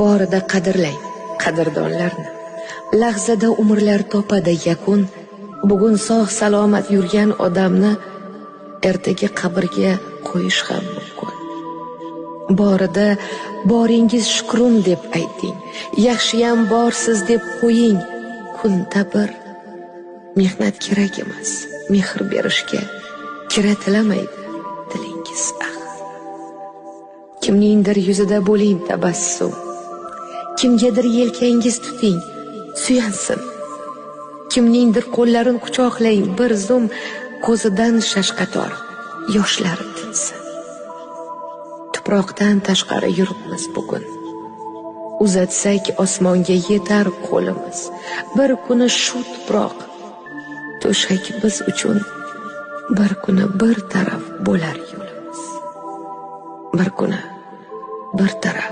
Borida qadrlang qadrdonlarni. Lahzada umrlar topadi yakun. Bugun sog' salomat yurgan odamni ertaga qabrga qo'yish ham mumkin. Borida boringiz shukrim deb ayting. Yaxshiyam borsiz deb qo'ying. Kunda bir mehnat kerak emas. Mehr berishga kiratilamaydi tilingiz Kimningdir yuzida bo'ling tabassum. Kimgadir yelkangiz tuting, suyansin. Kimningdir qo'llarini quchoqlang, bir zum ko'zidan shashqator yoshlari tinsin. Tuproqdan tashqari yuribmiz bugun. Uzatsak osmonga yetar qo'limiz. Bir kuni shu tuproq to'shak biz uchun, bir kuni bir taraf bo'lar yo'limiz. Bir kuni bir taraf